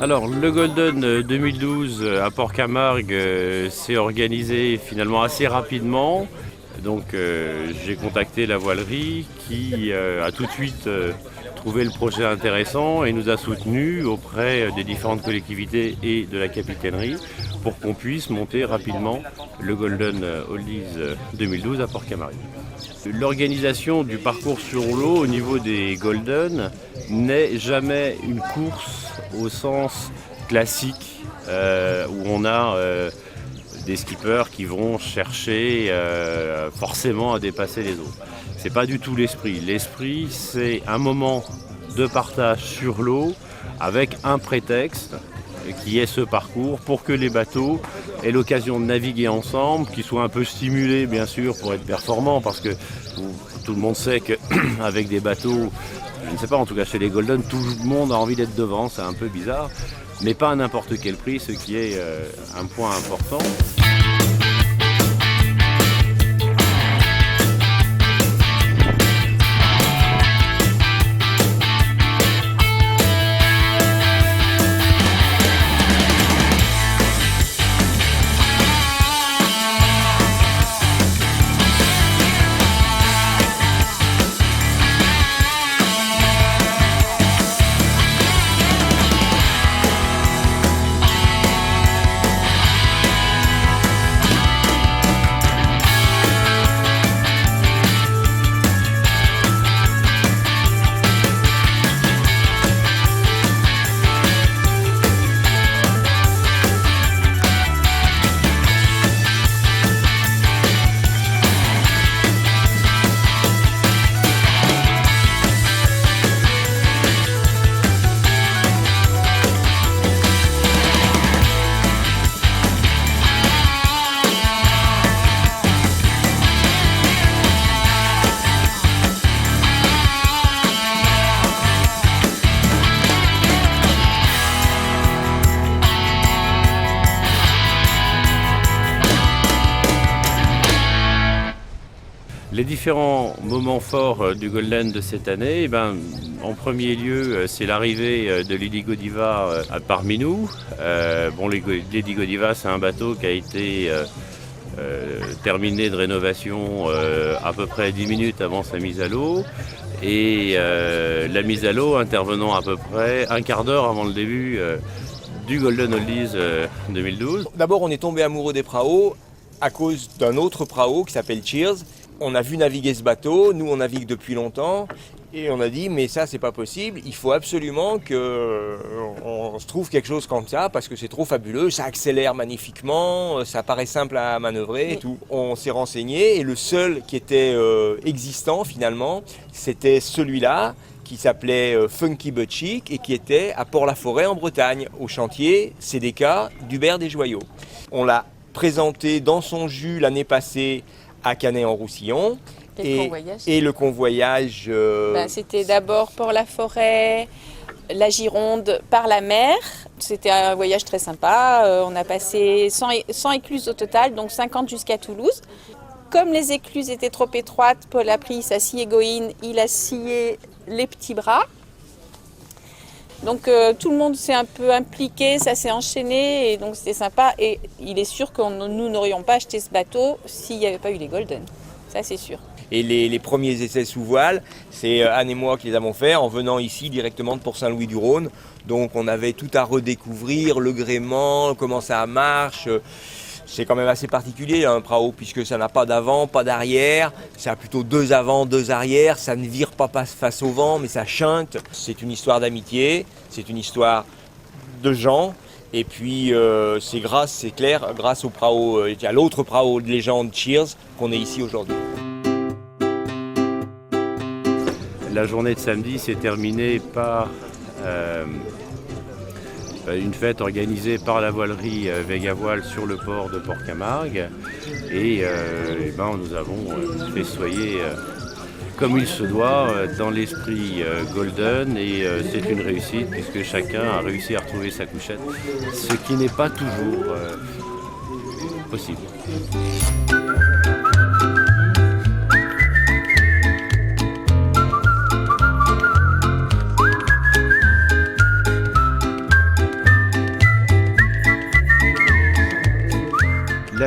Alors, le Golden 2012 à Port-Camargue s'est organisé finalement assez rapidement. Donc, j'ai contacté la voilerie qui a tout de suite trouvé le projet intéressant et nous a soutenus auprès des différentes collectivités et de la capitainerie pour qu'on puisse monter rapidement le Golden Oldies 2012 à Port-Camargue. L'organisation du parcours sur l'eau au niveau des Golden n'est jamais une course au sens classique où on a des skippers qui vont chercher forcément à dépasser les autres. C'est pas du tout l'esprit. L'esprit, c'est un moment de partage sur l'eau avec un prétexte qui est ce parcours pour que les bateaux aient l'occasion de naviguer ensemble, qu'ils soient un peu stimulés bien sûr pour être performants parce que tout le monde sait qu'avec des bateaux, je ne sais pas, en tout cas chez les Golden, tout le monde a envie d'être devant, c'est un peu bizarre, mais pas à n'importe quel prix, ce qui est un point important. Les différents moments forts du Golden de cette année, en premier lieu, c'est l'arrivée de Lady Godiva parmi nous. Lady Godiva, c'est un bateau qui a été terminé de rénovation à peu près 10 minutes avant sa mise à l'eau. Et la mise à l'eau intervenant à peu près un quart d'heure avant le début du Golden Oldies 2012. D'abord, on est tombé amoureux des praos à cause d'un autre prao qui s'appelle Cheers. On a vu naviguer ce bateau, nous on navigue depuis longtemps et on a dit mais ça c'est pas possible, il faut absolument qu'on se trouve quelque chose comme ça parce que c'est trop fabuleux, ça accélère magnifiquement, ça paraît simple à manœuvrer et tout. On s'est renseigné et le seul qui était existant finalement c'était celui-là qui s'appelait Funky But Chic et qui était à Port-la-Forêt en Bretagne au chantier CDK d'Hubert Desjoyaux. On l'a présenté dans son jus l'année passée à Canet-en-Roussillon et le convoyage. C'était d'abord Port-la-Forêt, la Gironde par la mer. C'était un voyage très sympa. On a passé 100 écluses au total, donc 50 jusqu'à Toulouse. Comme les écluses étaient trop étroites, Paul a pris sa scie égoïne, il a scié les petits bras. Donc tout le monde s'est un peu impliqué, ça s'est enchaîné et donc c'était sympa. Et il est sûr que nous n'aurions pas acheté ce bateau s'il n'y avait pas eu les Golden. Ça c'est sûr. Et les premiers essais sous voile, c'est Anne et moi qui les avons fait en venant ici directement de Port-Saint-Louis-du-Rhône. Donc on avait tout à redécouvrir, le gréement, comment ça marche. C'est quand même assez particulier un prao puisque ça n'a pas d'avant, pas d'arrière, ça a plutôt 2 avant, 2 arrière, ça ne vire pas face au vent mais ça chante. C'est une histoire d'amitié, c'est une histoire de gens et puis c'est clair, grâce au prao, à l'autre prao de légende Cheers qu'on est ici aujourd'hui. La journée de samedi s'est terminée par une fête organisée par la voilerie Vega Voile sur le port de Port-Camargue et nous avons festoyé comme il se doit dans l'esprit Golden et c'est une réussite puisque chacun a réussi à retrouver sa couchette, ce qui n'est pas toujours possible.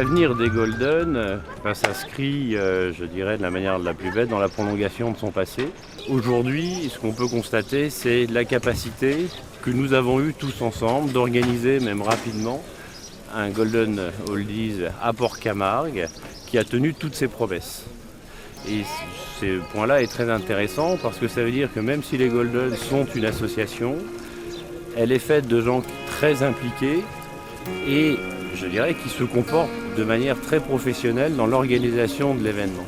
l'avenir des Golden s'inscrit, je dirais, de la manière la plus bête dans la prolongation de son passé. Aujourd'hui, ce qu'on peut constater, c'est la capacité que nous avons eue tous ensemble d'organiser, même rapidement, un Golden Oldies à Port-Camargue qui a tenu toutes ses promesses. Et ce point-là est très intéressant parce que ça veut dire que même si les Golden sont une association, elle est faite de gens très impliqués et je dirais qui se comportent de manière très professionnelle dans l'organisation de l'événement.